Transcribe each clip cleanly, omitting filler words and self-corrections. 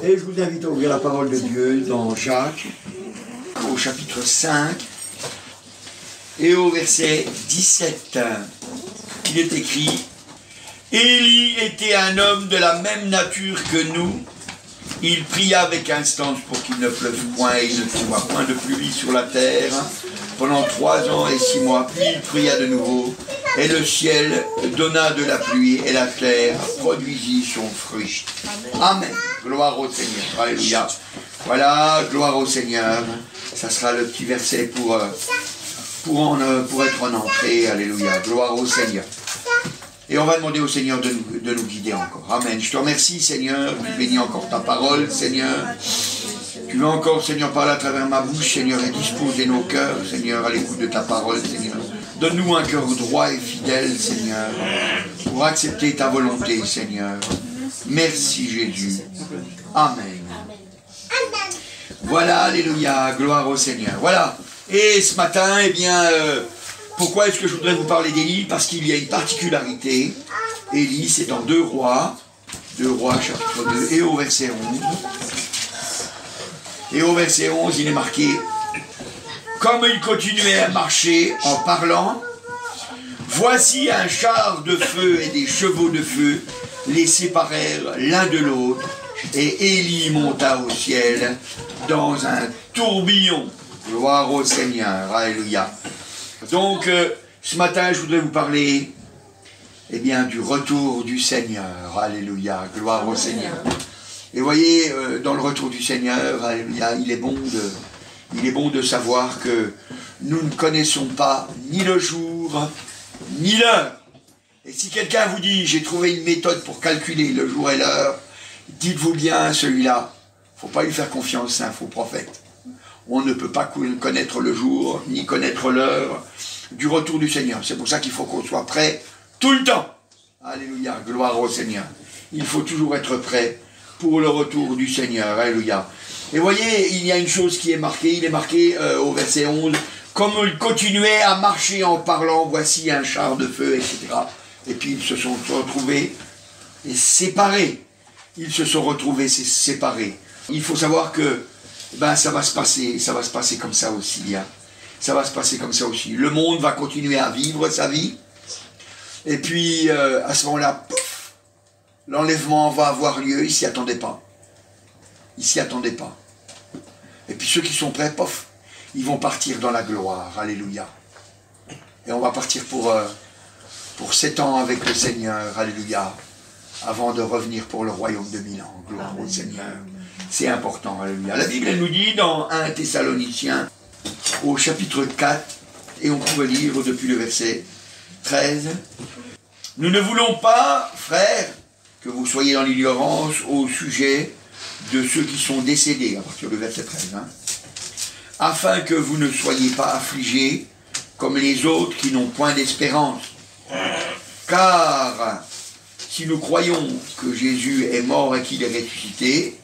Et je vous invite à ouvrir la parole de Dieu dans Jacques, au chapitre 5, et au verset 17. Il est écrit: Élie était un homme de la même nature que nous. Il pria avec instance pour qu'il ne pleuve point et il ne tomba point de pluie sur la terre pendant 3 ans et 6 mois. Puis il pria de nouveau, et le ciel donna de la pluie, et la terre produisit son fruit. Amen. Gloire au Seigneur. Alléluia. Voilà, gloire au Seigneur. Ça sera le petit verset pour être en entrée. Alléluia. Gloire au Seigneur. Et on va demander au Seigneur de nous guider encore. Amen. Je te remercie, Seigneur. Tu bénis encore ta parole, Seigneur. Tu veux encore, Seigneur, parler à travers ma bouche, Seigneur, et disposer nos cœurs, Seigneur, à l'écoute de ta parole, Seigneur. Donne-nous un cœur droit et fidèle, Seigneur, pour accepter ta volonté, Seigneur. Merci, Jésus. Amen. Voilà, alléluia, gloire au Seigneur. Voilà. Et ce matin, eh bien, pourquoi est-ce que je voudrais vous parler d'Élie? Parce qu'il y a une particularité. Élie, c'est dans 2 Rois, chapitre 2, et au verset 11. Et au verset 11, il est marqué: comme il continuait à marcher en parlant, voici un char de feu et des chevaux de feu les séparèrent l'un de l'autre, et Élie monta au ciel dans un tourbillon. Gloire au Seigneur, alléluia. Donc, ce matin, je voudrais vous parler, eh bien, du retour du Seigneur, alléluia, gloire au Seigneur. Et voyez, dans le retour du Seigneur, alléluia, il est bon de savoir que nous ne connaissons pas ni le jour, ni l'heure. Et si quelqu'un vous dit, j'ai trouvé une méthode pour calculer le jour et l'heure, dites-vous bien, celui-là, il ne faut pas lui faire confiance, c'est un faux prophète. On ne peut pas connaître le jour, ni connaître l'heure du retour du Seigneur. C'est pour ça qu'il faut qu'on soit prêt tout le temps. Alléluia, gloire au Seigneur. Il faut toujours être prêt pour le retour du Seigneur. Alléluia. Et voyez, il y a une chose qui est marquée. Il est marqué au verset 11. Comme il continuait à marcher en parlant, voici un char de feu, etc. Et puis ils se sont retrouvés séparés. Ils se sont retrouvés séparés. Il faut savoir que ça va se passer comme ça aussi. Hein. Ça va se passer comme ça aussi. Le monde va continuer à vivre sa vie. Et puis, à ce moment-là, pouf, l'enlèvement va avoir lieu. Ils ne s'y attendaient pas. Ils ne s'y attendaient pas. Et puis ceux qui sont prêts, pof, ils vont partir dans la gloire. Alléluia. Et on va partir pour 7 ans avec le Seigneur. Alléluia. Avant de revenir pour le royaume de 1000 ans. Gloire au Seigneur. C'est important. Alléluia. La Bible, elle nous dit dans 1 Thessaloniciens, au chapitre 4, et on peut lire depuis le verset 13. Nous ne voulons pas, frères, que vous soyez dans l'ignorance au sujet de ceux qui sont décédés, à partir du verset 13, hein, afin que vous ne soyez pas affligés comme les autres qui n'ont point d'espérance. Car si nous croyons que Jésus est mort et qu'il est ressuscité,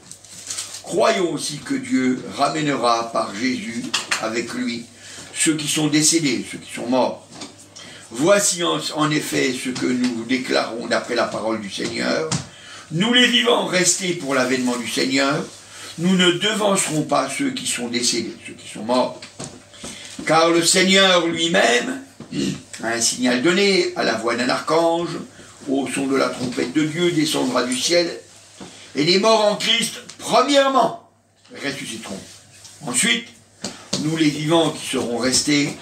croyons aussi que Dieu ramènera par Jésus avec lui ceux qui sont décédés, ceux qui sont morts. Voici en effet ce que nous déclarons d'après la parole du Seigneur. Nous les vivants restés pour l'avènement du Seigneur, nous ne devancerons pas ceux qui sont décédés, ceux qui sont morts. Car le Seigneur lui-même a un signal donné à la voix d'un archange, au son de la trompette de Dieu descendra du ciel, et les morts en Christ, premièrement, ressusciteront. Ensuite, nous les vivants qui serons restés,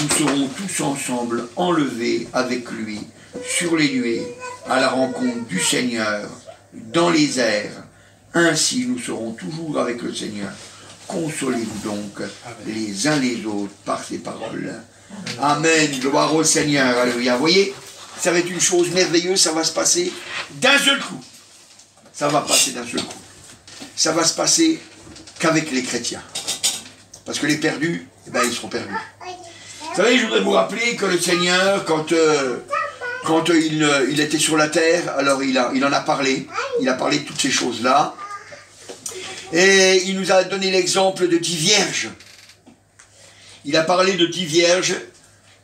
nous serons tous ensemble enlevés avec lui sur les nuées à la rencontre du Seigneur dans les airs. Ainsi nous serons toujours avec le Seigneur. Consolez-vous donc les uns les autres par ces paroles. Amen. Gloire au Seigneur. Alléluia. Vous voyez, ça va être une chose merveilleuse, ça va se passer d'un seul coup. Ça va passer d'un seul coup. Ça va se passer qu'avec les chrétiens. Parce que les perdus, ils seront perdus. Vous savez, je voudrais vous rappeler que le Seigneur, quand il était sur la terre, alors il en a parlé. Il a parlé de toutes ces choses-là. Et il nous a donné l'exemple de 10 vierges. Il a parlé de 10 vierges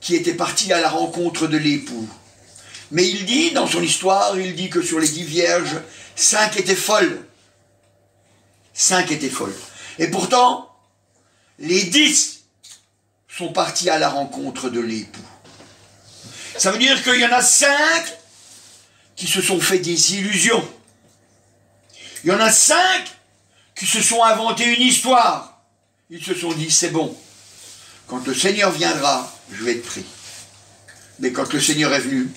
qui étaient parties à la rencontre de l'époux. Mais il dit, dans son histoire, il dit que sur les 10 vierges, 5 étaient folles. 5 étaient folles. Et pourtant, les 10 sont partis à la rencontre de l'époux. Ça veut dire qu'il y en a 5 qui se sont fait des illusions. Il y en a 5 qui se sont inventés une histoire. Ils se sont dit, c'est bon, quand le Seigneur viendra, je vais être pris. Mais quand le Seigneur est venu,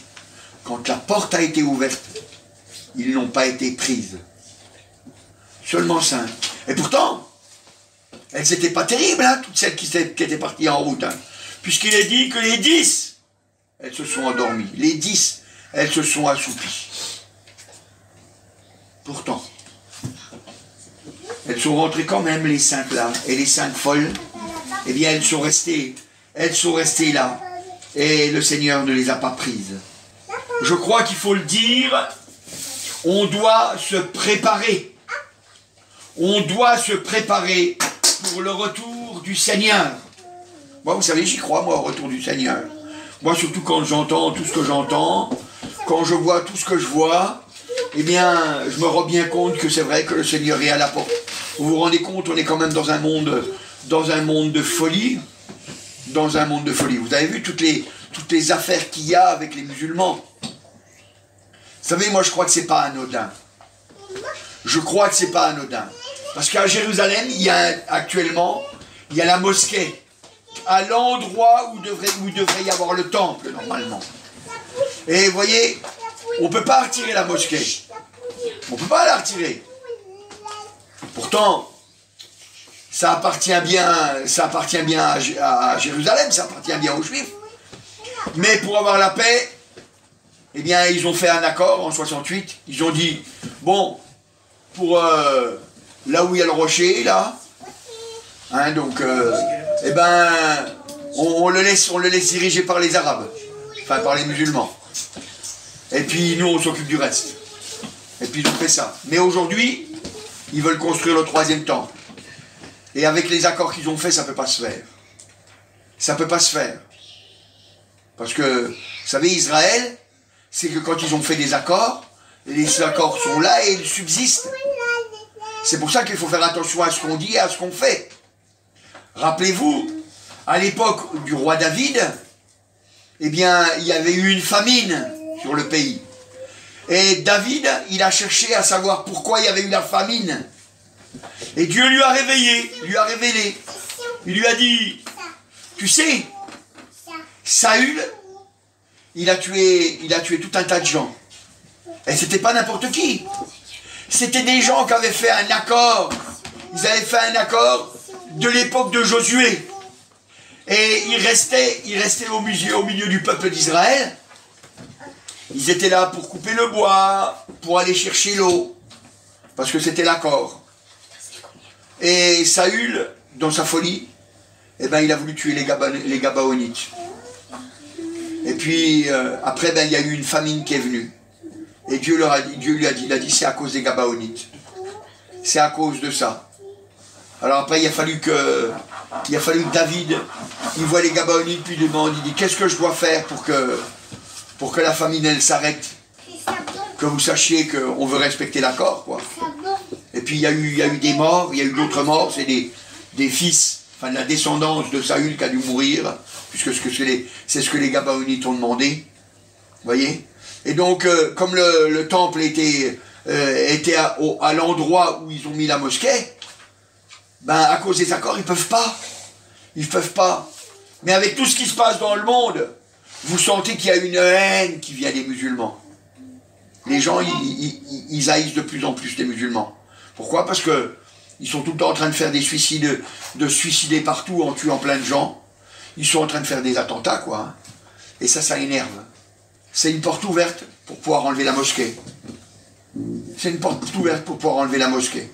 quand la porte a été ouverte, ils n'ont pas été prises. Seulement 5. Et pourtant, elles n'étaient pas terribles, hein, toutes celles qui étaient parties en route. Hein, puisqu'il est dit que les 10, elles se sont endormies. Les 10, elles se sont assoupies. Pourtant, elles sont rentrées quand même, les 5 là. Et les 5 folles, eh bien, elles sont restées là. Et le Seigneur ne les a pas prises. Je crois qu'il faut le dire, on doit se préparer. On doit se préparer pour le retour du Seigneur. Moi, vous savez, j'y crois, moi, au retour du Seigneur. Moi, surtout quand j'entends tout ce que j'entends, quand je vois tout ce que je vois, eh bien, je me rends bien compte que c'est vrai que le Seigneur est à la porte. Vous vous rendez compte, on est quand même dans un monde de folie. Dans un monde de folie. Vous avez vu toutes les affaires qu'il y a avec les musulmans. Vous savez, moi, je crois que c'est pas anodin. Je crois que c'est pas anodin. Parce qu'à Jérusalem, actuellement, il y a la mosquée. À l'endroit où devrait y avoir le temple, normalement. Et vous voyez, on ne peut pas retirer la mosquée. On ne peut pas la retirer. Pourtant, ça appartient bien à Jérusalem, ça appartient bien aux Juifs. Mais pour avoir la paix, eh bien, ils ont fait un accord en 68. Ils ont dit, bon, pour là où il y a le rocher, là, hein, donc, eh ben, on le laisse diriger par les Arabes, enfin par les musulmans. Et puis nous, on s'occupe du reste. Et puis ils ont fait ça. Mais aujourd'hui, ils veulent construire le 3e temple. Et avec les accords qu'ils ont faits, ça ne peut pas se faire. Ça ne peut pas se faire. Parce que, vous savez, Israël, c'est que quand ils ont fait des accords, les accords sont là et ils subsistent. C'est pour ça qu'il faut faire attention à ce qu'on dit et à ce qu'on fait. Rappelez-vous, à l'époque du roi David, eh bien, il y avait eu une famine sur le pays. Et David, il a cherché à savoir pourquoi il y avait eu la famine. Et Dieu lui a réveillé, lui a révélé. Il lui a dit, tu sais, Saül, il a tué tout un tas de gens. Et c'était pas n'importe qui. C'était des gens qui avaient fait un accord. Ils avaient fait un accord de l'époque de Josué. Et ils restaient au milieu du peuple d'Israël. Ils étaient là pour couper le bois, pour aller chercher l'eau. Parce que c'était l'accord. Et Saül, dans sa folie, eh ben, il a voulu tuer les Gabaonites. Et puis, après, ben, il y a eu une famine qui est venue. Et Dieu lui a dit, c'est à cause des Gabaonites. C'est à cause de ça. Alors après, il a fallu que David, il voit les Gabaonites, puis il demande, il dit, qu'est-ce que je dois faire pour que la famine, elle s'arrête? Que vous sachiez qu'on veut respecter l'accord, quoi. Et puis il y a eu des morts, il y a eu d'autres morts, c'est des fils, enfin de la descendance de Saül qui a dû mourir, puisque c'est ce que les Gabaonites ont demandé. Vous voyez? Et donc, comme le temple était à l'endroit où ils ont mis la mosquée, ben à cause des accords, ils peuvent pas. Ils peuvent pas. Mais avec tout ce qui se passe dans le monde, vous sentez qu'il y a une haine qui vient des musulmans. Les gens, ils haïssent de plus en plus les musulmans. Pourquoi? Parce que ils sont tout le temps en train de faire des suicides, de suicider partout en tuant plein de gens. Ils sont en train de faire des attentats, quoi. Hein. Et ça énerve. C'est une porte ouverte pour pouvoir enlever la mosquée. C'est une porte ouverte pour pouvoir enlever la mosquée.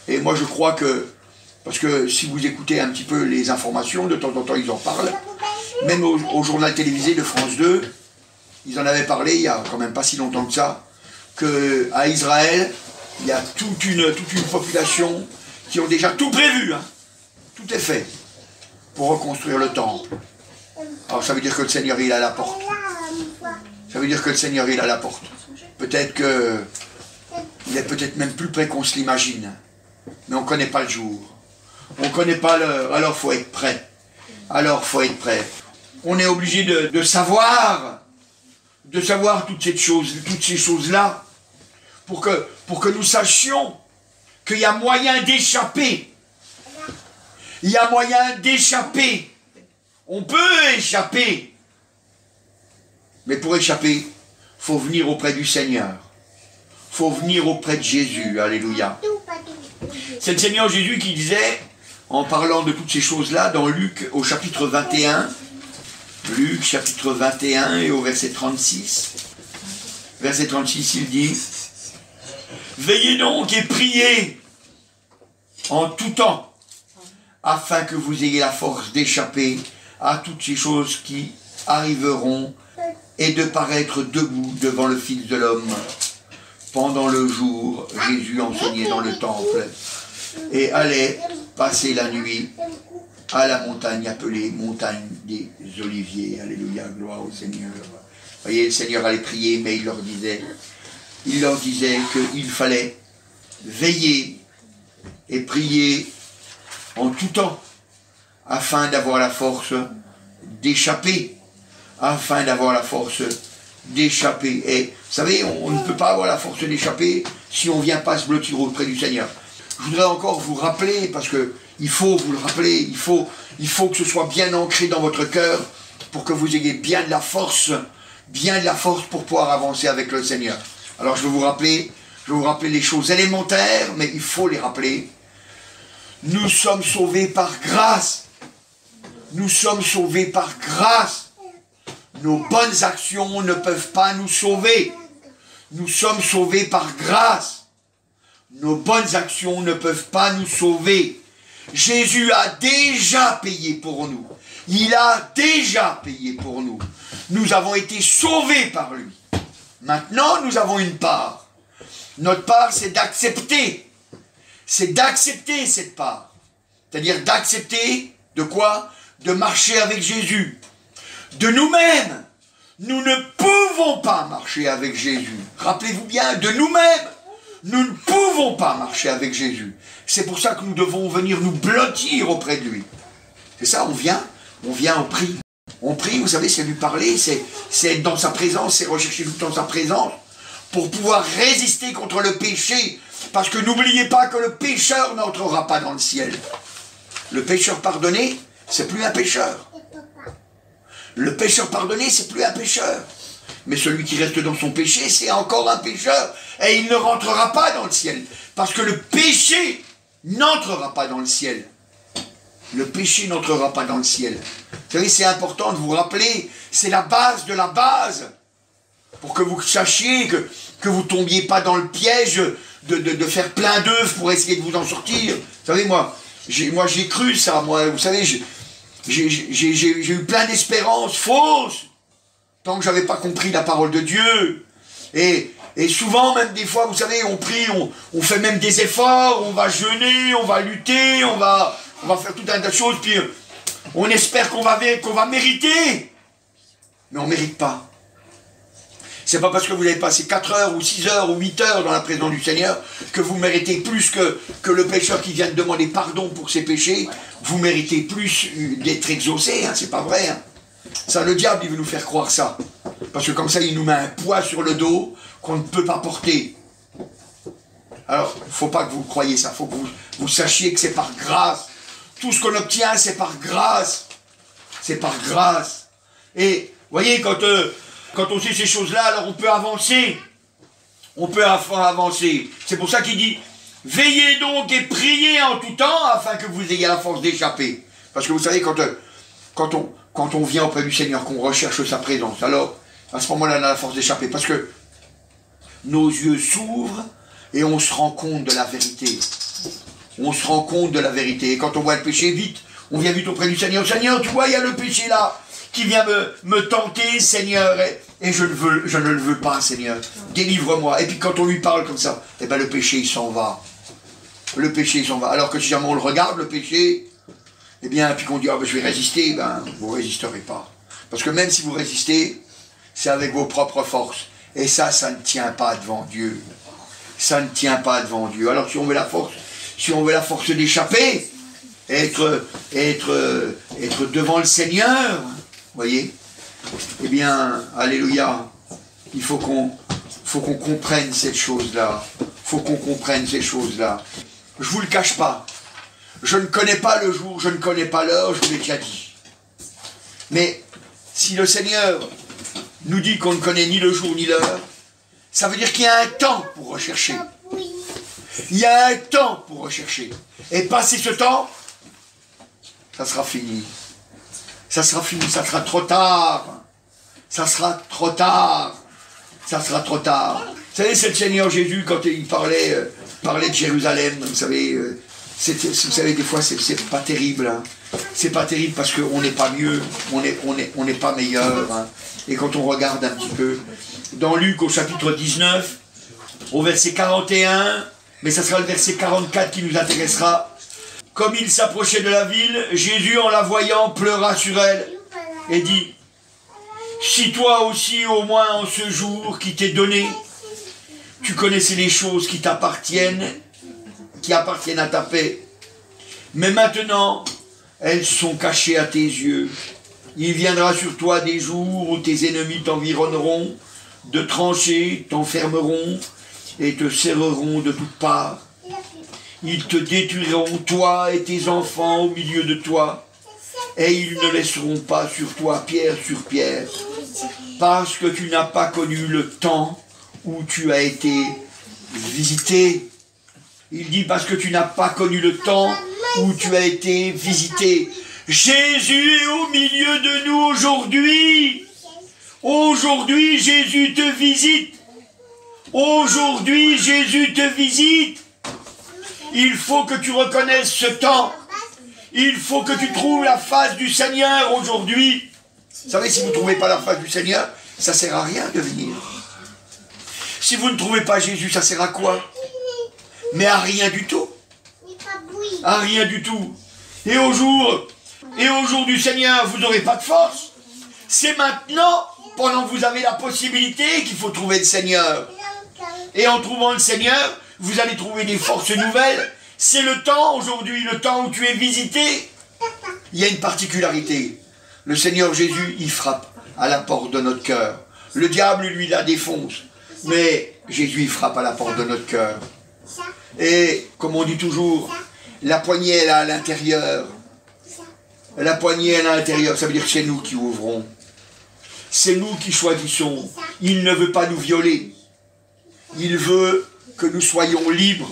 Et moi, je crois que, parce que si vous écoutez un petit peu les informations, de temps en temps, ils en parlent. Même au journal télévisé de France 2, ils en avaient parlé, il y a quand même pas si longtemps que ça, qu'à Israël, il y a toute une population qui ont déjà tout prévu. Hein. Tout est fait pour reconstruire le temple. Alors ça veut dire que le Seigneur, il est à la porte. Ça veut dire que le Seigneur, il est à la porte. Peut-être que il est peut-être même plus près qu'on se l'imagine. mais on ne connaît pas le jour. On ne connaît pas l'heure, alors il faut être prêt. Alors il faut être prêt. On est obligé de savoir toutes ces choses-là, pour que nous sachions qu'il y a moyen d'échapper. Il y a moyen d'échapper. On peut échapper. Mais pour échapper, il faut venir auprès du Seigneur. Il faut venir auprès de Jésus. Alléluia. C'est le Seigneur Jésus qui disait, en parlant de toutes ces choses-là, dans Luc au chapitre 21, Luc chapitre 21 et au verset 36. Verset 36, il dit, « Veillez donc et priez en tout temps, afin que vous ayez la force d'échapper à toutes ces choses qui arriveront et de paraître debout devant le Fils de l'homme. » Pendant le jour, Jésus enseignait dans le temple et allait passer la nuit à la montagne appelée montagne des Oliviers. Alléluia, gloire au Seigneur. Vous voyez, le Seigneur allait prier, mais il leur disait qu'il fallait veiller et prier en tout temps, afin d'avoir la force d'échapper, Et vous savez, on ne peut pas avoir la force d'échapper si on ne vient pas se blottir auprès du Seigneur. Je voudrais encore vous rappeler, parce que il faut vous le rappeler, il faut que ce soit bien ancré dans votre cœur, pour que vous ayez bien de la force pour pouvoir avancer avec le Seigneur. Alors je vais vous rappeler les choses élémentaires, mais il faut les rappeler. Nous sommes sauvés par grâce. Nous sommes sauvés par grâce. Nos bonnes actions ne peuvent pas nous sauver. Nous sommes sauvés par grâce. Nos bonnes actions ne peuvent pas nous sauver. Jésus a déjà payé pour nous. Il a déjà payé pour nous. Nous avons été sauvés par lui. Maintenant, nous avons une part. Notre part, c'est d'accepter. C'est d'accepter cette part. C'est-à-dire d'accepter de quoi? De marcher avec Jésus. De nous-mêmes, nous ne pouvons pas marcher avec Jésus. Rappelez-vous bien, de nous-mêmes, nous ne pouvons pas marcher avec Jésus. C'est pour ça que nous devons venir nous blottir auprès de lui. C'est ça, on vient, on prie. On prie, vous savez, c'est lui parler, c'est être dans sa présence, c'est rechercher tout dans sa présence, pour pouvoir résister contre le péché. Parce que n'oubliez pas que le pécheur n'entrera pas dans le ciel. Le pécheur pardonné, c'est plus un pécheur. Le pécheur pardonné, c'est plus un pécheur. Mais celui qui reste dans son péché, c'est encore un pécheur. Et il ne rentrera pas dans le ciel. Parce que le péché n'entrera pas dans le ciel. Le péché n'entrera pas dans le ciel. Vous savez, c'est important de vous rappeler, c'est la base de la base. Pour que vous sachiez que vous ne tombiez pas dans le piège de faire plein d'œuvres pour essayer de vous en sortir. Vous savez, moi j'ai cru ça, vous savez, j'ai eu plein d'espérances fausses, tant que je n'avais pas compris la parole de Dieu. Et souvent, même des fois, vous savez, on prie, on fait même des efforts, on va jeûner, on va lutter, on va faire tout un tas de choses, puis on espère qu'on va mériter. Mais on ne mérite pas. C'est pas parce que vous avez passé 4 heures, ou 6 heures, ou 8 heures dans la présence du Seigneur, que vous méritez plus que le pécheur qui vient de demander pardon pour ses péchés. Vous méritez plus d'être exaucé, hein, c'est pas vrai. Hein. Ça, le diable, il veut nous faire croire ça. Parce que comme ça, il nous met un poids sur le dos qu'on ne peut pas porter. Alors, il ne faut pas que vous croyiez ça. Il faut que vous sachiez que c'est par grâce. Tout ce qu'on obtient, c'est par grâce. C'est par grâce. Et, voyez, quand on sait ces choses-là, alors on peut avancer. On peut avancer. C'est pour ça qu'il dit, veillez donc et priez en tout temps, afin que vous ayez la force d'échapper. Parce que vous savez, quand on vient auprès du Seigneur, qu'on recherche sa présence, alors, à ce moment-là, on a la force d'échapper. Parce que nos yeux s'ouvrent et on se rend compte de la vérité. On se rend compte de la vérité. Et quand on voit le péché, vite, on vient vite auprès du Seigneur. Seigneur, tu vois, il y a le péché là, qui vient me tenter, Seigneur, et je ne le veux pas, Seigneur. Délivre-moi. Et puis quand on lui parle comme ça, eh ben le péché, il s'en va. Le péché, il s'en va. Alors que si jamais on le regarde, le péché, eh bien, puis qu'on dit, je vais résister, ben, vous ne résisterez pas. Parce que même si vous résistez, c'est avec vos propres forces. Et ça ne tient pas devant Dieu. Ça ne tient pas devant Dieu. Alors si on veut la force, si on veut la force d'échapper, être devant le Seigneur, voyez, eh bien, alléluia, il faut qu'on comprenne cette chose-là. Faut qu'on comprenne ces choses-là. Je vous le cache pas. Je ne connais pas le jour, je ne connais pas l'heure, je vous l'ai déjà dit. Mais si le Seigneur nous dit qu'on ne connaît ni le jour ni l'heure, ça veut dire qu'il y a un temps pour rechercher. Il y a un temps pour rechercher. Et passer ce temps, ça sera fini. Ça sera fini, ça sera trop tard. Ça sera trop tard. Ça sera trop tard. Vous savez, c'est le Seigneur Jésus, quand il parlait de Jérusalem, vous savez, vous savez, des fois, c'est pas terrible. Hein. C'est pas terrible parce qu'on n'est pas mieux, on n'est pas meilleur. Hein. Et quand on regarde un petit peu, dans Luc au chapitre 19, au verset 41, mais ça sera le verset 44 qui nous intéressera. Comme il s'approchait de la ville, Jésus, en la voyant, pleura sur elle et dit, « Si toi aussi, au moins en ce jour qui t'est donné, tu connaissais les choses qui t'appartiennent, à ta paix, mais maintenant, elles sont cachées à tes yeux. Il viendra sur toi des jours où tes ennemis t'environneront, de tranchées t'enfermeront et te serreront de toutes parts. Ils te détruiront, toi et tes enfants au milieu de toi, et ils ne laisseront pas sur toi pierre sur pierre, parce que tu n'as pas connu le temps où tu as été visité. » Il dit parce que tu n'as pas connu le temps où tu as été visité. Jésus est au milieu de nous aujourd'hui. Aujourd'hui, Jésus te visite. Aujourd'hui, Jésus te visite. Il faut que tu reconnaisses ce temps. Il faut que tu trouves la face du Seigneur aujourd'hui. Vous savez, si vous ne trouvez pas la face du Seigneur, ça ne sert à rien de venir. Si vous ne trouvez pas Jésus, ça sert à quoi? Mais à rien du tout. À rien du tout. Et au jour du Seigneur, vous n'aurez pas de force. C'est maintenant, pendant que vous avez la possibilité, qu'il faut trouver le Seigneur. Et en trouvant le Seigneur, vous allez trouver des forces nouvelles. C'est le temps aujourd'hui, le temps où tu es visité. Il y a une particularité. Le Seigneur Jésus, il frappe à la porte de notre cœur. Le diable, lui, la défonce. Mais Jésus, il frappe à la porte de notre cœur. Et, comme on dit toujours, la poignée, elle est à l'intérieur. La poignée, elle est à l'intérieur. Ça veut dire que c'est nous qui ouvrons. C'est nous qui choisissons. Il ne veut pas nous violer. Il veut que nous soyons libres.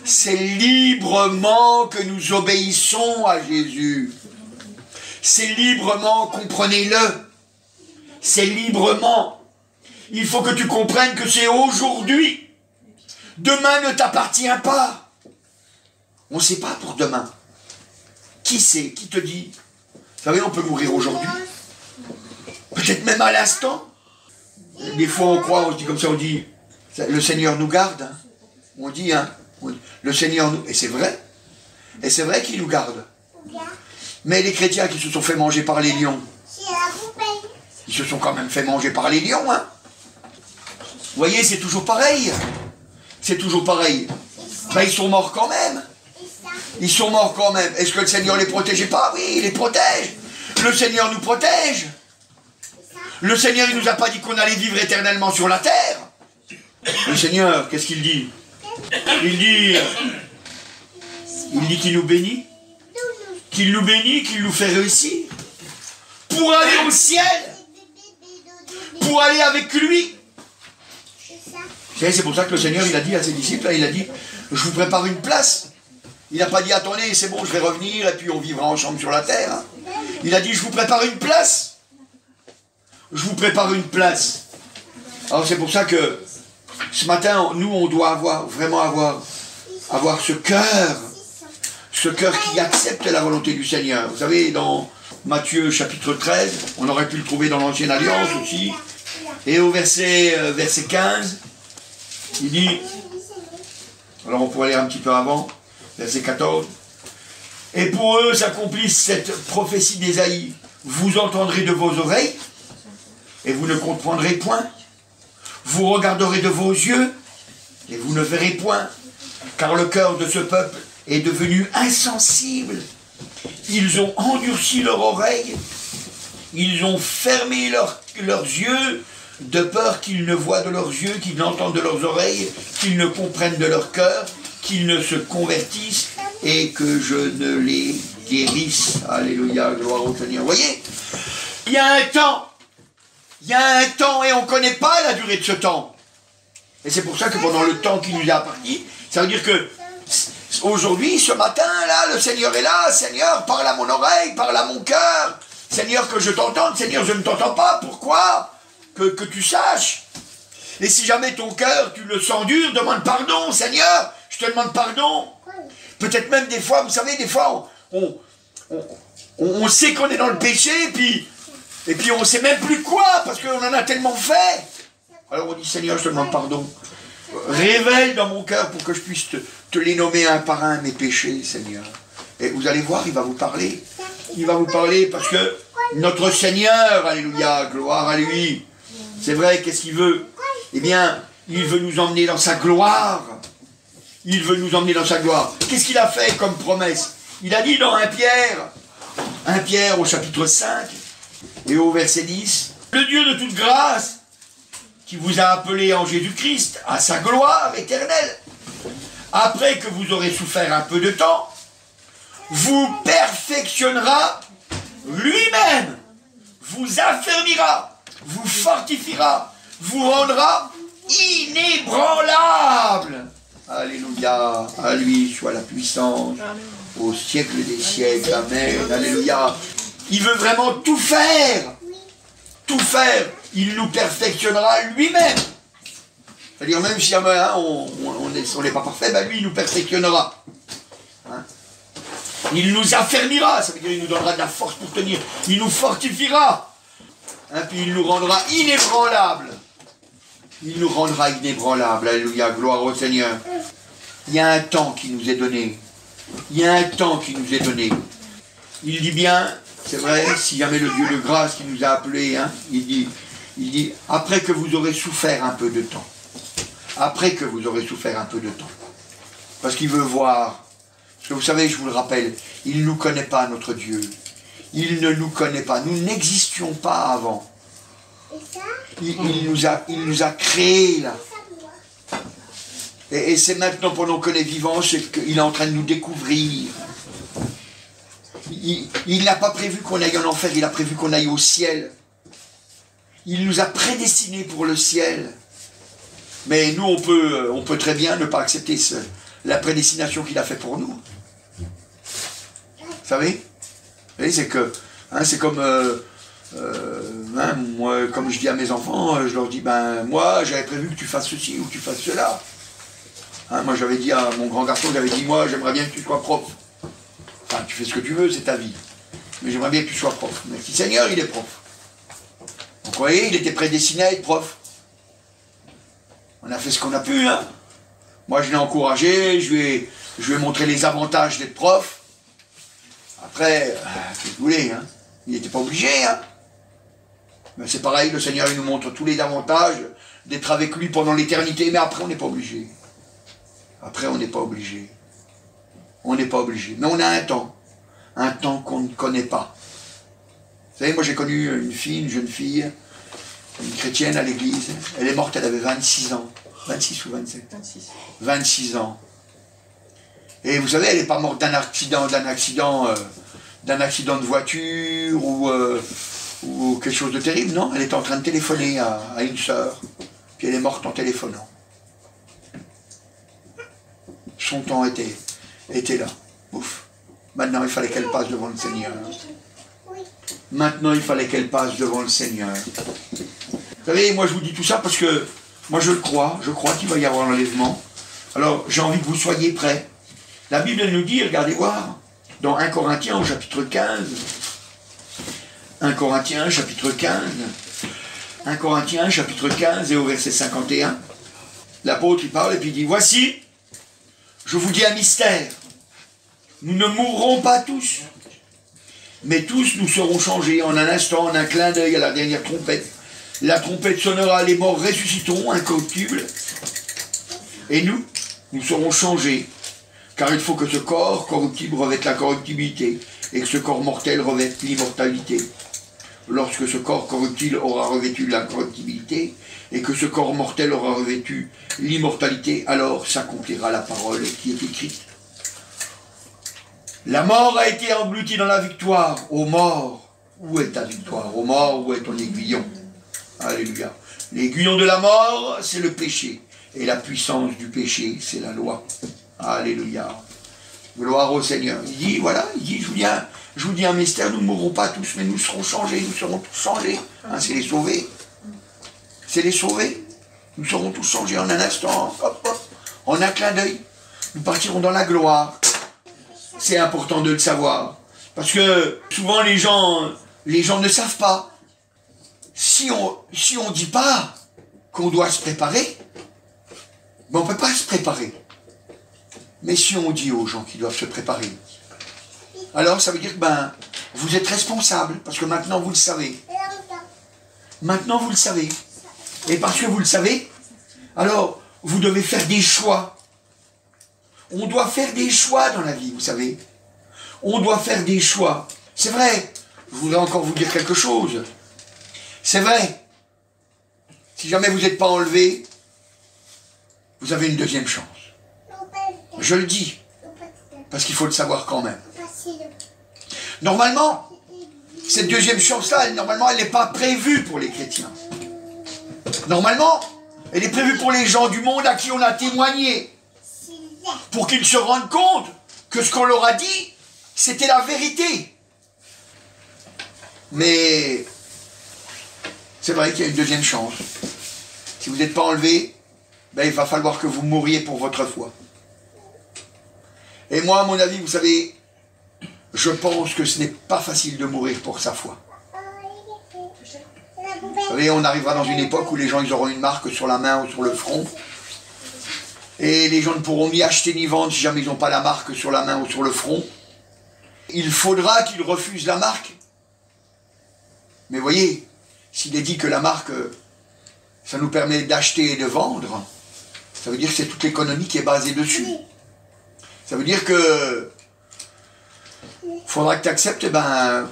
C'est librement que nous obéissons à Jésus. C'est librement, comprenez-le. C'est librement. Il faut que tu comprennes que c'est aujourd'hui. Demain ne t'appartient pas. On ne sait pas pour demain. Qui sait? Qui te dit? Vous savez, on peut mourir aujourd'hui. Peut-être même à l'instant. Des fois on croit, on se dit comme ça, on dit, le Seigneur nous garde. Hein. On dit, hein, le Seigneur nous... Et c'est vrai. Et c'est vrai qu'il nous garde. Mais les chrétiens qui se sont fait manger par les lions, ils se sont quand même fait manger par les lions. Hein. Vous voyez, c'est toujours pareil. C'est toujours pareil. Ben, ils sont morts quand même. Ils sont morts quand même. Est-ce que le Seigneur les protégeait pas? Oui, il les protège. Le Seigneur nous protège. Le Seigneur, il ne nous a pas dit qu'on allait vivre éternellement sur la terre. Le Seigneur, qu'est-ce qu'il dit? Il dit qu'il nous bénit. Qu'il nous bénit, qu'il nous fait réussir. Pour aller au ciel. Pour aller avec lui. C'est pour ça que le Seigneur, il a dit à ses disciples, il a dit, je vous prépare une place. Il n'a pas dit, attendez, c'est bon, je vais revenir, et puis on vivra ensemble sur la terre. Hein. Il a dit, je vous prépare une place. Je vous prépare une place. Alors c'est pour ça que, ce matin, nous, on doit vraiment avoir ce cœur qui accepte la volonté du Seigneur. Vous savez, dans Matthieu chapitre 13, on aurait pu le trouver dans l'Ancienne Alliance aussi, et au verset 15, il dit, alors on pourrait lire un petit peu avant, verset 14, « Et pour eux s'accomplisse cette prophétie d'Ésaïe, vous entendrez de vos oreilles, et vous ne comprendrez point. Vous regarderez de vos yeux, et vous ne verrez point. car le cœur de ce peuple est devenu insensible. Ils ont endurci leur oreille, ils ont fermé leurs yeux, de peur qu'ils ne voient de leurs yeux, qu'ils n'entendent de leurs oreilles, qu'ils ne comprennent de leur cœur, qu'ils ne se convertissent et que je ne les guérisse. Alléluia, gloire au Seigneur. Vous voyez, il y a un temps. Il y a un temps et on ne connaît pas la durée de ce temps. Et c'est pour ça que pendant le temps qui nous est imparti, ça veut dire que aujourd'hui, ce matin, là, le Seigneur est là. Seigneur, parle à mon oreille, parle à mon cœur. Seigneur, que je t'entende. Seigneur, je ne t'entends pas. Pourquoi ? Que tu saches. Et si jamais ton cœur, tu le sens dur, demande pardon. Seigneur, je te demande pardon. Peut-être même des fois, vous savez, des fois, on sait qu'on est dans le péché, et puis on ne sait même plus quoi, parce qu'on en a tellement fait. Alors on dit, Seigneur, je te demande pardon. Révèle dans mon cœur pour que je puisse te les nommer un par un, mes péchés, Seigneur. Et vous allez voir, il va vous parler. Il va vous parler parce que notre Seigneur, alléluia, gloire à lui. C'est vrai, qu'est-ce qu'il veut? Eh bien, il veut nous emmener dans sa gloire. Il veut nous emmener dans sa gloire. Qu'est-ce qu'il a fait comme promesse? Il a dit dans 1 Pierre au chapitre 5 et au verset 10, le Dieu de toute grâce, qui vous a appelé en Jésus-Christ à sa gloire éternelle, après que vous aurez souffert un peu de temps, vous perfectionnera lui-même, vous affermira, vous fortifiera, vous rendra inébranlable. Alléluia, à lui soit la puissance, au siècle des siècles, amen, alléluia. Il veut vraiment tout faire, il nous perfectionnera lui-même. C'est-à-dire même si hein, on n'est pas parfait, ben lui il nous perfectionnera. Hein? Il nous affermira, ça veut dire il nous donnera de la force pour tenir, il nous fortifiera, hein, puis il nous rendra inébranlables. Il nous rendra inébranlables, alléluia, gloire au Seigneur. Il y a un temps qui nous est donné. Il y a un temps qui nous est donné. Il dit bien, c'est vrai, si jamais le Dieu de grâce qui nous a appelés, hein, il dit, après que vous aurez souffert un peu de temps. Après que vous aurez souffert un peu de temps. Parce qu'il veut voir. Parce que vous savez, je vous le rappelle, il ne nous connaît pas, notre Dieu. Il ne nous connaît pas. Nous n'existions pas avant. Il nous a créés là. Et c'est maintenant pendant qu'on est vivant, c'est qu'il est en train de nous découvrir. Il n'a pas prévu qu'on aille en enfer, il a prévu qu'on aille au ciel. Il nous a prédestinés pour le ciel. Mais nous, on peut très bien ne pas accepter la prédestination qu'il a fait pour nous. Vous savez, c'est que, hein, c'est comme... hein, moi, comme je dis à mes enfants, je leur dis, ben moi j'avais prévu que tu fasses ceci ou que tu fasses cela. Hein, moi j'avais dit à mon grand garçon, j'avais dit, moi j'aimerais bien que tu sois prof. Enfin, tu fais ce que tu veux, c'est ta vie. Mais j'aimerais bien que tu sois prof. Mais si Seigneur, il est prof. Donc vous voyez, il était prédestiné à être prof. On a fait ce qu'on a pu, hein. Moi je l'ai encouragé, je lui ai montré les avantages d'être prof. Après, qu'est-ce que vous voulez, hein. Il n'était pas obligé, hein. Mais c'est pareil, le Seigneur il nous montre tous les avantages d'être avec lui pendant l'éternité, mais après on n'est pas obligé. Après on n'est pas obligé. On n'est pas obligé. Mais on a un temps qu'on ne connaît pas. Vous savez, moi j'ai connu une jeune fille, une chrétienne à l'église. Elle est morte, elle avait 26 ans. 26 ou 27 ? 26 ans. Et vous savez, elle n'est pas morte d'un accident de voiture ou quelque chose de terrible, non, elle était en train de téléphoner à une sœur, puis elle est morte en téléphonant. Son temps était là. Ouf. Maintenant, il fallait qu'elle passe devant le Seigneur. Maintenant, il fallait qu'elle passe devant le Seigneur. Vous savez, moi je vous dis tout ça parce que moi je le crois, qu'il va y avoir l'enlèvement. Alors, j'ai envie que vous soyez prêts. La Bible nous dit, regardez voir, dans 1 Corinthiens au chapitre 15, 1 Corinthiens chapitre 15, 1 Corinthiens chapitre 15 et au verset 51, l'apôtre il parle et puis il dit, voici, je vous dis un mystère, nous ne mourrons pas tous, mais tous nous serons changés en un instant, en un clin d'œil à la dernière trompette. La trompette sonnera, les morts ressusciteront incorruptibles, et nous, nous serons changés, car il faut que ce corps corruptible revête la corruptibilité, et que ce corps mortel revête l'immortalité. Lorsque ce corps corruptible aura revêtu la corruptibilité, et que ce corps mortel aura revêtu l'immortalité, alors s'accomplira la parole qui est écrite. La mort a été engloutie dans la victoire. Ô mort, où est ta victoire? Ô mort, où est ton aiguillon? Alléluia. L'aiguillon de la mort, c'est le péché. Et la puissance du péché, c'est la loi. Alléluia. Gloire au Seigneur. Il dit, voilà, il dit, je vous dis un mystère, nous ne mourrons pas tous, mais nous serons changés, nous serons tous changés. Hein, c'est les sauvés. C'est les sauvés. Nous serons tous changés en un instant, hop, hop, en un clin d'œil. Nous partirons dans la gloire. C'est important de le savoir. Parce que souvent les gens ne savent pas. Si on dit pas qu'on doit se préparer, ben on ne peut pas se préparer. Mais si on dit aux gens qu'ils doivent se préparer, alors ça veut dire que ben, vous êtes responsable, parce que maintenant vous le savez. Maintenant vous le savez. Et parce que vous le savez, alors vous devez faire des choix. On doit faire des choix dans la vie, vous savez. On doit faire des choix. C'est vrai, je voudrais encore vous dire quelque chose. C'est vrai. Si jamais vous n'êtes pas enlevé, vous avez une deuxième chance. Je le dis, parce qu'il faut le savoir quand même. Normalement, cette deuxième chance-là, normalement, elle n'est pas prévue pour les chrétiens. Normalement, elle est prévue pour les gens du monde à qui on a témoigné. Pour qu'ils se rendent compte que ce qu'on leur a dit, c'était la vérité. Mais c'est vrai qu'il y a une deuxième chance. Si vous n'êtes pas enlevé, ben, il va falloir que vous mouriez pour votre foi. Et moi, à mon avis, vous savez, je pense que ce n'est pas facile de mourir pour sa foi. Vous savez, on arrivera dans une époque où les gens ils auront une marque sur la main ou sur le front. Et les gens ne pourront ni acheter ni vendre si jamais ils n'ont pas la marque sur la main ou sur le front. Il faudra qu'ils refusent la marque. Mais voyez, s'il est dit que la marque, ça nous permet d'acheter et de vendre, ça veut dire que c'est toute l'économie qui est basée dessus. Ça veut dire que il faudra que tu acceptes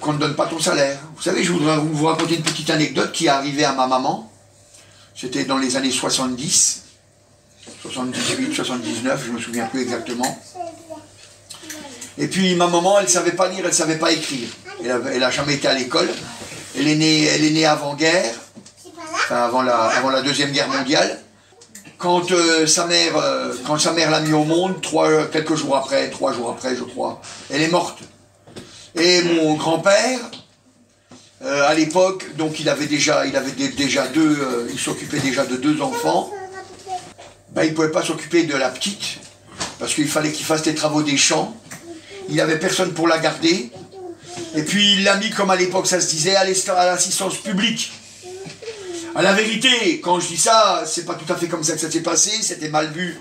qu'on ne donne pas ton salaire. Vous savez, je voudrais vous raconter une petite anecdote qui est arrivée à ma maman. C'était dans les années 70. 78, 79, je ne me souviens plus exactement. Et puis ma maman, elle ne savait pas lire, elle ne savait pas écrire. Elle n'a jamais été à l'école. Elle est née avant-guerre, enfin avant la Deuxième Guerre mondiale. Quand sa mère l'a mis au monde, 3 jours après, je crois, elle est morte. Et mon grand-père, à l'époque, donc il s'occupait déjà de 2 enfants. Ben, il ne pouvait pas s'occuper de la petite, parce qu'il fallait qu'il fasse les travaux des champs. Il n'avait personne pour la garder. Et puis il l'a mis, comme à l'époque ça se disait, à l'assistance publique. À la vérité, quand je dis ça, c'est pas tout à fait comme ça que ça s'est passé, c'était mal vu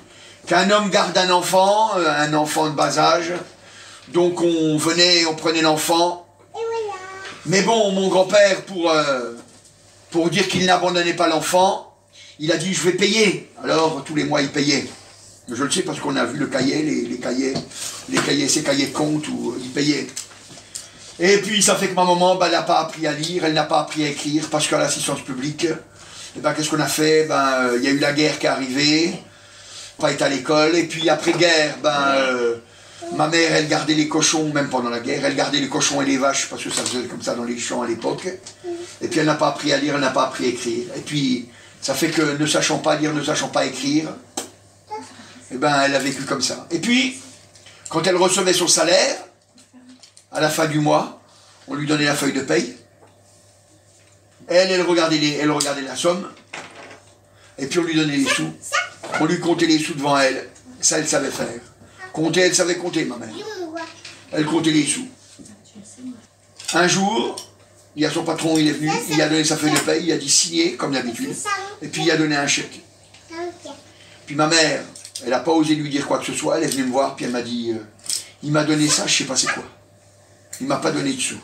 qu'un homme garde un enfant de bas âge. Donc on prenait l'enfant. Mais bon, mon grand-père, pour dire qu'il n'abandonnait pas l'enfant, il a dit, je vais payer. Alors, tous les mois, il payait. Je le sais parce qu'on a vu le cahier, ces cahiers de compte où il payait. Et puis, ça fait que ma maman, elle n'a pas appris à lire, elle n'a pas appris à écrire, parce qu'à l'assistance publique, qu'est-ce qu'on a fait? Il y a eu la guerre qui est arrivée, pas été à l'école, et puis après-guerre, ma mère, elle gardait les cochons, même pendant la guerre, elle gardait les cochons et les vaches, parce que ça faisait comme ça dans les champs à l'époque. Et puis, elle n'a pas appris à lire, elle n'a pas appris à écrire. Et puis, ça fait que, ne sachant pas lire, ne sachant pas écrire, elle a vécu comme ça. Et puis, quand elle recevait son salaire, à la fin du mois, on lui donnait la feuille de paye. Elle regardait la somme. Et puis on lui donnait les sous. On lui comptait les sous devant elle. Ça, elle savait faire. Compter, elle savait compter, ma mère. Elle comptait les sous. Un jour, il y a son patron, il est venu, il a donné sa feuille de paye, il a dit signer, comme d'habitude. Et puis il a donné un chèque. Puis ma mère, elle n'a pas osé lui dire quoi que ce soit, elle est venue me voir, puis elle m'a dit, il m'a donné ça, je ne sais pas c'est quoi. Il ne m'a pas donné de sous.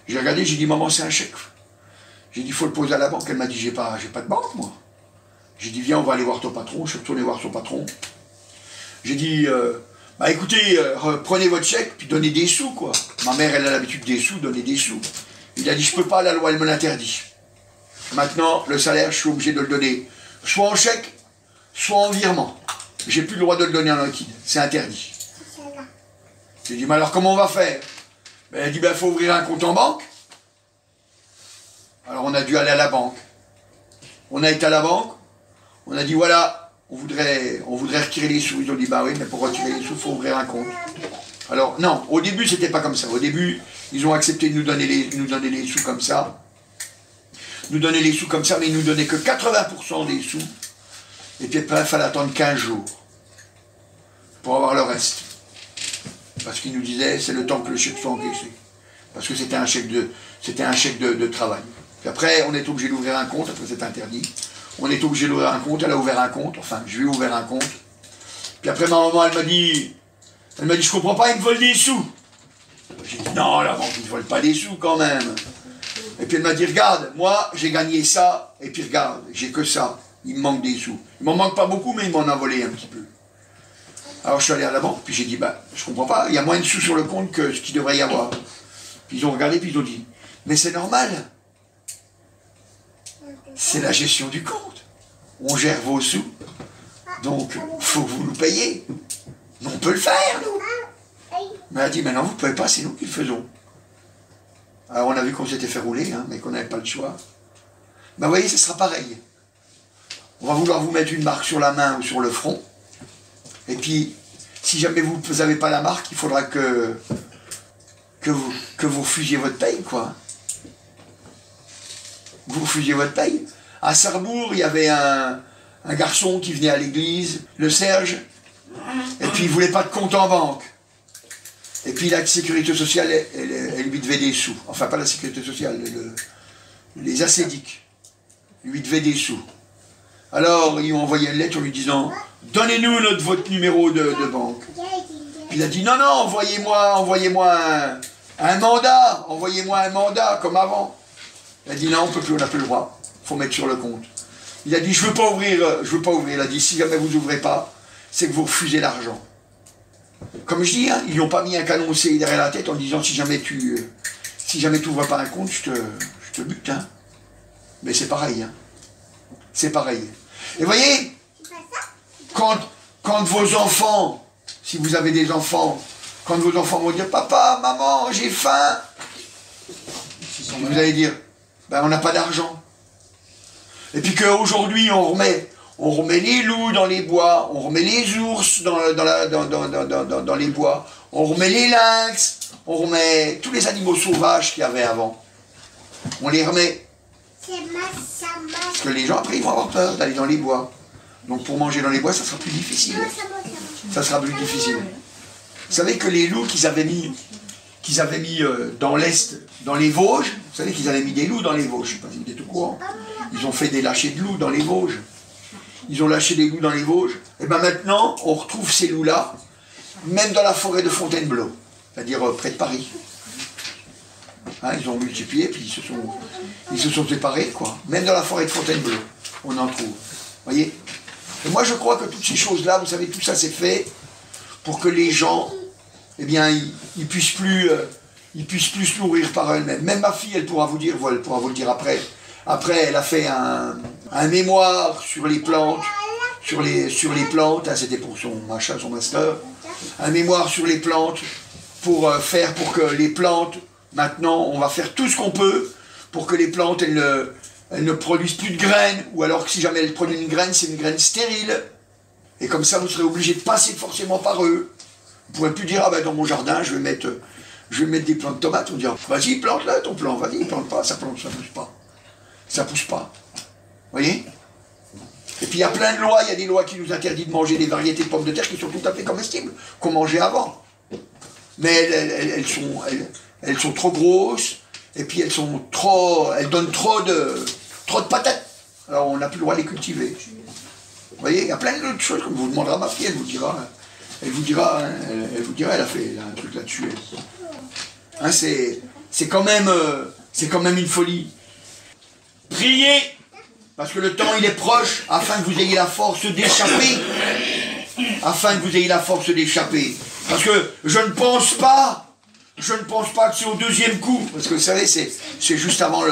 J'ai regardé, j'ai dit, maman, c'est un chèque. J'ai dit, il faut le poser à la banque. Elle m'a dit, j'ai pas de banque, moi. J'ai dit, viens, on va aller voir ton patron. Je suis retourné voir son patron. J'ai dit, bah écoutez, prenez votre chèque, puis donnez des sous, quoi. Ma mère, elle a l'habitude des sous, donner des sous. Il a dit, je peux pas, la loi, elle me l'interdit. Maintenant, le salaire, je suis obligé de le donner, soit en chèque, soit en virement. J'ai plus le droit de le donner en liquide, c'est interdit. J'ai dit, mais alors comment on va faire? Elle a dit, ben il faut ouvrir un compte en banque. Alors on a dû aller à la banque. On a été à la banque, on a dit, voilà, on voudrait retirer les sous. Ils ont dit, bah oui, mais pour retirer les sous, il faut ouvrir un compte. Alors non, au début, c'était pas comme ça. Au début, ils ont accepté de nous donner les sous comme ça. Nous donner les sous comme ça, mais ils nous donnaient que 80% des sous. Et puis après, il fallait attendre 15 jours pour avoir le reste. Parce qu'ils nous disaient, c'est le temps que le chèque soit encaissé. Parce que c'était un chèque de travail. Puis après, on est obligé d'ouvrir un compte, après c'est interdit. On est obligé d'ouvrir un compte, elle a ouvert un compte, enfin, je lui ai ouvert un compte. Puis après, ma maman, elle m'a dit, je comprends pas, ils me volent des sous. J'ai dit, non, la banque, ils ne volent pas des sous quand même. Et puis elle m'a dit, regarde, moi, j'ai gagné ça, et puis regarde, j'ai que ça. Il me manque des sous. Il m'en manque pas beaucoup, mais il m'en a volé un petit peu. Alors je suis allé à la banque, puis j'ai dit, bah, je comprends pas, il y a moins de sous sur le compte que ce qu'il devrait y avoir. Puis ils ont regardé, puis ils ont dit, mais c'est normal. C'est la gestion du compte. On gère vos sous, donc faut que vous nous payiez. Mais on peut le faire, nous. Mais elle a dit, mais non, vous ne pouvez pas, c'est nous qui le faisons. Alors on a vu qu'on s'était fait rouler, hein, mais qu'on n'avait pas le choix. Ben vous voyez, ce sera pareil. On va vouloir vous mettre une marque sur la main ou sur le front. Et puis, si jamais vous n'avez pas la marque, il faudra que vous refusiez votre paye, quoi. Vous refusiez votre paye. À Sarrebourg, il y avait un garçon qui venait à l'église, le Serge, et puis il ne voulait pas de compte en banque. Et puis la sécurité sociale, elle lui devait des sous. Enfin, pas la sécurité sociale, les assédiques lui devaient des sous. Alors, ils ont envoyé une lettre en lui disant « Donnez-nous votre numéro de banque. » Puis il a dit « Non, non, envoyez-moi un mandat. Envoyez-moi un mandat, comme avant. » Il a dit « Non, on peut plus, on n'a plus le droit. Il faut mettre sur le compte. » Il a dit « Je veux pas ouvrir. » Il a dit « Si jamais vous ouvrez pas, c'est que vous refusez l'argent. » Comme je dis, hein, ils n'ont pas mis un canoncé derrière la tête en disant « Si jamais tu ouvres pas un compte, je te bute. Hein. » Mais c'est pareil. Hein. C'est pareil. Et voyez, quand vos enfants, si vous avez des enfants, quand vos enfants vont dire « Papa, maman, j'ai faim », vous allez dire « Ben, on n'a pas d'argent. » Et puis qu'aujourd'hui, on remet les loups dans les bois, on remet les ours dans les bois, on remet les lynx, on remet tous les animaux sauvages qu'il y avait avant. On les remet. Parce que les gens, après, ils vont avoir peur d'aller dans les bois. Donc pour manger dans les bois, ça sera plus difficile. Ça sera plus difficile. Vous savez que les loups qu'ils avaient mis dans l'Est, dans les Vosges, vous savez qu'ils avaient mis des loups dans les Vosges, je ne sais pas si vous êtes au courant. Ils ont fait des lâchers de loups dans les Vosges. Ils ont lâché des loups dans les Vosges. Et bien maintenant, on retrouve ces loups-là, même dans la forêt de Fontainebleau, c'est-à-dire près de Paris. Hein, ils ont multiplié, puis ils se sont séparés, quoi. Même dans la forêt de Fontainebleau, on en trouve. Voyez? Et moi, je crois que toutes ces choses-là, vous savez, tout ça, c'est fait pour que les gens, eh bien, ils puissent plus se nourrir par eux-mêmes. Même ma fille, elle pourra vous le dire après. Après, elle a fait un mémoire sur les plantes, sur les plantes, hein, c'était pour son master, un mémoire sur les plantes pour que les plantes, maintenant, on va faire tout ce qu'on peut pour que les plantes, elles ne produisent plus de graines, ou alors que si jamais elles produisent une graine, c'est une graine stérile. Et comme ça, vous serez obligé de passer forcément par eux. Vous ne pourrez plus dire, ah ben dans mon jardin, je vais mettre des plants de tomates. On dira, vas-y, plante-le ton plant, vas-y, plante pas, ça pousse pas. Ça pousse pas. Vous voyez? Et puis il y a plein de lois, il y a des lois qui nous interdisent de manger des variétés de pommes de terre qui sont tout à fait comestibles, qu'on mangeait avant. Mais elles sont trop grosses, et puis elles donnent trop de patates. Alors on n'a plus le droit de les cultiver. Vous voyez, il y a plein d'autres choses, comme vous demanderez à ma fille, elle vous dira, elle a fait un truc là-dessus. Hein, c'est quand même une folie. Priez, parce que le temps il est proche, afin que vous ayez la force d'échapper afin que vous ayez la force d'échapper. Parce que je ne pense pas que c'est au deuxième coup. Parce que vous savez, c'est juste avant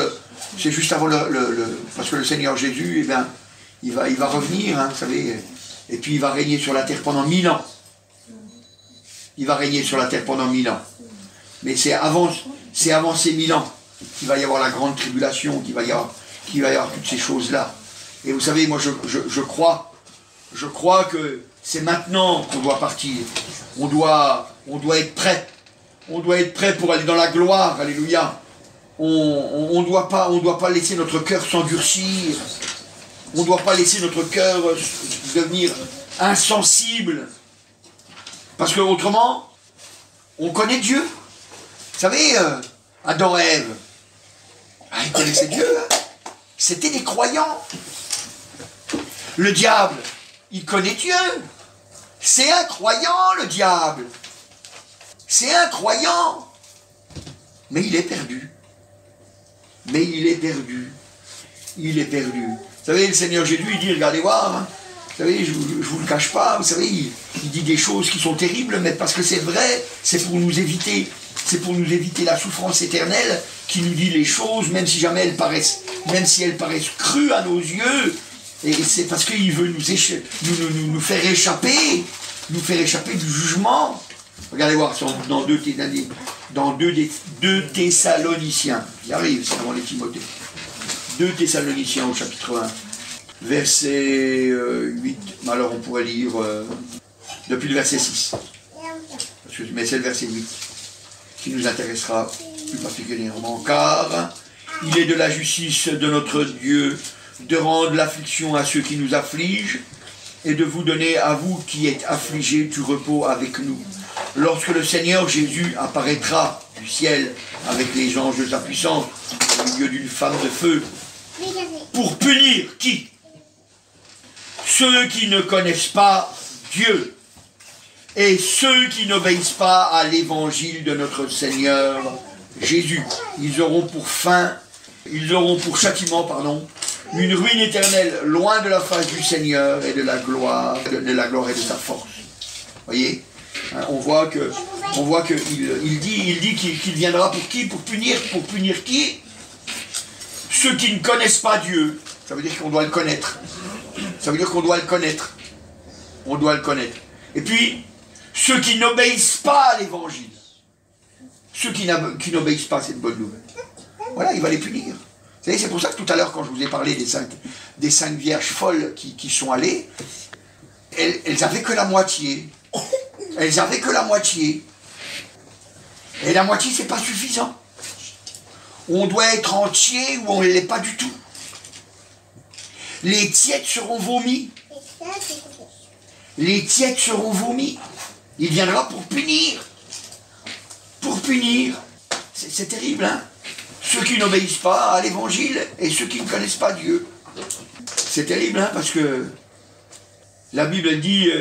parce que le Seigneur Jésus, eh bien, il va revenir, hein, vous savez, et puis il va régner sur la terre pendant 1000 ans. Il va régner sur la terre pendant 1000 ans. Mais c'est avant ces 1000 ans qu'il va y avoir la grande tribulation, qu'il va y avoir toutes ces choses-là. Et vous savez, moi je crois que c'est maintenant qu'on doit partir. On doit être prêt. On doit être prêt pour aller dans la gloire, alléluia. On doit pas laisser notre cœur s'endurcir. On ne doit pas laisser notre cœur devenir insensible. Parce que autrement, on connaît Dieu. Vous savez, Adam et Ève, ils connaissaient Dieu. Hein. C'était des croyants. Le diable, il connaît Dieu. C'est un croyant, le diable. C'est un croyant. Mais il est perdu. Mais il est perdu. Il est perdu. Vous savez, le Seigneur Jésus, il dit, regardez voir, hein. Vous savez, je ne vous le cache pas, vous savez, il dit des choses qui sont terribles, mais parce que c'est vrai, c'est pour nous éviter la souffrance éternelle, qui nous dit les choses, même si elles paraissent crues à nos yeux, et c'est parce qu'il veut nous faire échapper du jugement. Regardez voir, dans 2 Thessaloniciens, il arrive, c'est avant les Timothées. 2 Thessaloniciens au chapitre 1, verset 8, alors on pourrait lire depuis le verset 6, mais c'est le verset 8 qui nous intéressera plus particulièrement, car il est de la justice de notre Dieu de rendre l'affliction à ceux qui nous affligent et de vous donner à vous qui êtes affligés du repos avec nous, lorsque le Seigneur Jésus apparaîtra du ciel avec les anges de sa puissance au milieu d'une flamme de feu, pour punir qui? Ceux qui ne connaissent pas Dieu et ceux qui n'obéissent pas à l'évangile de notre Seigneur Jésus. Ils auront pour châtiment, une ruine éternelle, loin de la face du Seigneur et de la gloire et de sa force. Voyez, on voit que il dit qu'il viendra pour qui? Pour punir qui? Ceux qui ne connaissent pas Dieu. Ça veut dire qu'on doit le connaître. Ça veut dire qu'on doit le connaître. On doit le connaître. Et puis, ceux qui n'obéissent pas à l'évangile. Ceux qui n'obéissent pas à cette bonne nouvelle. Voilà, il va les punir. Vous savez, c'est pour ça que tout à l'heure, quand je vous ai parlé des 5 vierges folles qui sont allées, elles avaient que la moitié. Elles avaient que la moitié. Et la moitié, c'est pas suffisant. On doit être entier ou on ne l'est pas du tout. Les tièdes seront vomis. Les tièdes seront vomis. Il viendra pour punir. Pour punir. C'est terrible, hein? Ceux qui n'obéissent pas à l'évangile et ceux qui ne connaissent pas Dieu. C'est terrible, hein? Parce que la Bible, elle dit,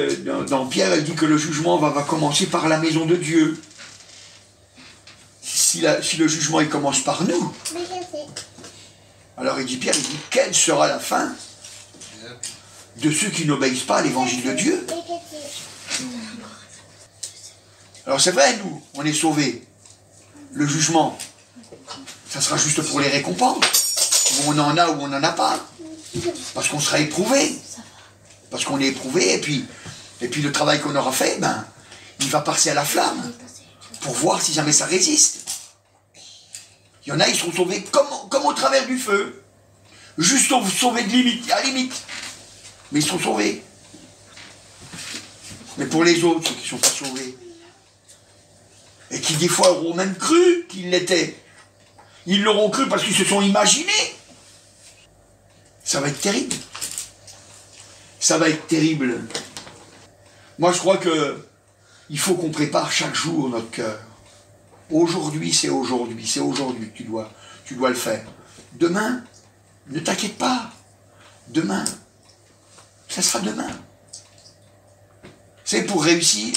dans Pierre, elle dit que le jugement va commencer par la maison de Dieu. Si le jugement il commence par nous, alors Pierre dit, quelle sera la fin de ceux qui n'obéissent pas à l'évangile de Dieu? Alors c'est vrai, nous, on est sauvés. Le jugement, ça sera juste pour les récompenses. Où on en a ou on n'en a pas. Parce qu'on sera éprouvé. Parce qu'on est éprouvé, et puis le travail qu'on aura fait, il va passer à la flamme. Pour voir si jamais ça résiste. Il y en a, ils seront sauvés comme au travers du feu. Juste sauvés à limite. Mais ils seront sauvés. Mais pour les autres, ceux qui ne sont pas sauvés, et qui des fois auront même cru qu'ils l'étaient, ils l'auront cru parce qu'ils se sont imaginés. Ça va être terrible. Ça va être terrible. Moi, je crois qu'il faut qu'on prépare chaque jour notre cœur. Aujourd'hui, c'est aujourd'hui que tu dois le faire. Demain, ne t'inquiète pas. Demain, ça sera demain. C'est pour réussir,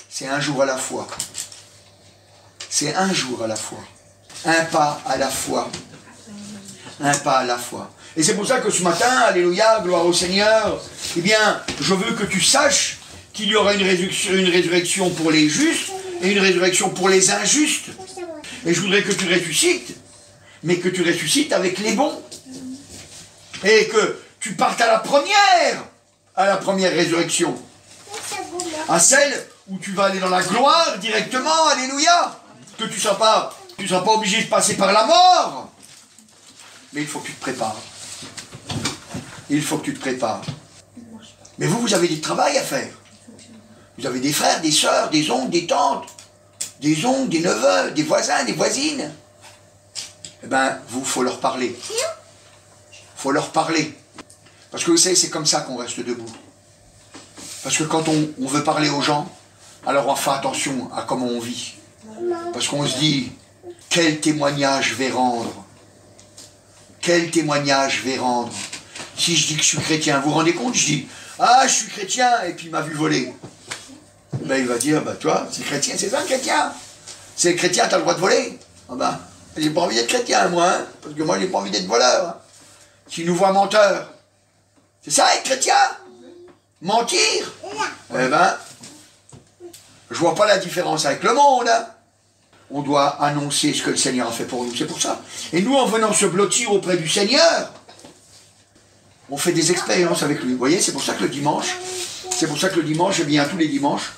c'est un jour à la fois. C'est un jour à la fois. Un pas à la fois. Un pas à la fois. Et c'est pour ça que ce matin, alléluia, gloire au Seigneur, eh bien, je veux que tu saches qu'il y aura une résurrection pour les justes et une résurrection pour les injustes. Et je voudrais que tu ressuscites, mais que tu ressuscites avec les bons. Et que tu partes à la première résurrection. À celle où tu vas aller dans la gloire directement, alléluia. Que tu ne seras pas obligé de passer par la mort. Mais il faut que tu te prépares. Il faut que tu te prépares. Mais vous avez du travail à faire. Vous avez des frères, des sœurs, des oncles, des tantes, des oncles, des neveux, des voisins, des voisines. Eh bien, il faut leur parler. Il faut leur parler. Parce que vous savez, c'est comme ça qu'on reste debout. Parce que quand on veut parler aux gens, alors on fait attention à comment on vit. Parce qu'on se dit, quel témoignage je vais rendre? Quel témoignage je vais rendre? Si je dis que je suis chrétien, vous vous rendez compte? Je dis, ah, je suis chrétien, et puis il m'a vu voler. Ben, il va dire, bah toi, c'est chrétien, c'est ça, chrétien. C'est chrétien, t'as le droit de voler. Ah ben, j'ai pas envie d'être chrétien, moi, hein, parce que moi, j'ai pas envie d'être voleur. Hein. S'il nous voit menteur, c'est ça, être chrétien? Mentir? Eh ben, je vois pas la différence avec le monde. Hein. On doit annoncer ce que le Seigneur a fait pour nous, c'est pour ça. Et nous, en venant se blottir auprès du Seigneur, on fait des expériences avec lui. Vous voyez, c'est pour ça que le dimanche, eh bien, tous les dimanches,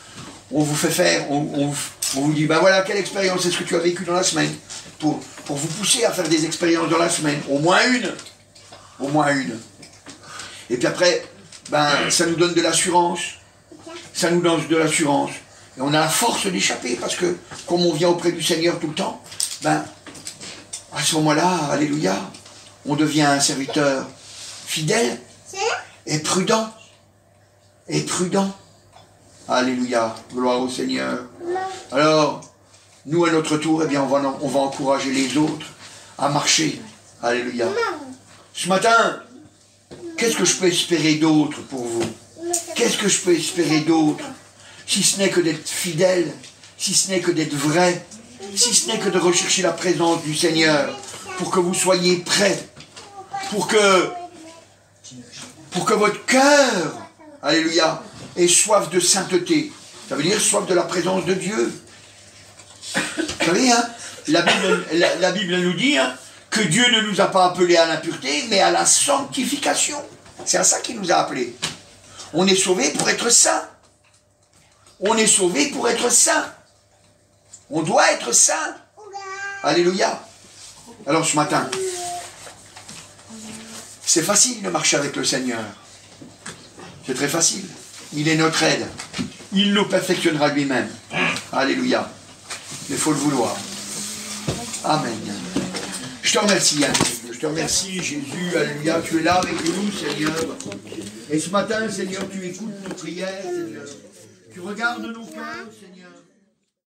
on vous fait faire, on vous dit, ben voilà, quelle expérience est-ce que tu as vécu dans la semaine, pour vous pousser à faire des expériences dans la semaine, au moins une. Et puis après, ben, ça nous donne de l'assurance, et on a la force d'échapper, parce que, comme on vient auprès du Seigneur tout le temps, ben, à ce moment-là, alléluia, on devient un serviteur fidèle et prudent. Alléluia, gloire au Seigneur. Alors, nous à notre tour, eh bien, on va encourager les autres à marcher. Alléluia. Ce matin, qu'est-ce que je peux espérer d'autre pour vous? Qu'est-ce que je peux espérer d'autre? Si ce n'est que d'être fidèle, si ce n'est que d'être vrai, si ce n'est que de rechercher la présence du Seigneur, pour que vous soyez prêts, pour que votre cœur, alléluia, ait soif de sainteté. Ça veut dire soif de la présence de Dieu. Vous savez, hein, la Bible nous dit hein, que Dieu ne nous a pas appelés à l'impureté, mais à la sanctification. C'est à ça qu'il nous a appelés. On est sauvés pour être saints. On est sauvés pour être saints. On doit être saints. Alléluia. Alors ce matin, c'est facile de marcher avec le Seigneur. C'est très facile. Il est notre aide. Il nous perfectionnera lui-même. Alléluia. Mais il faut le vouloir. Amen. Je te remercie, hein. Je te remercie, Jésus. Alléluia. Tu es là avec nous, Seigneur. Et ce matin, Seigneur, tu écoutes nos prières, Seigneur. Tu regardes nos cœurs, Seigneur.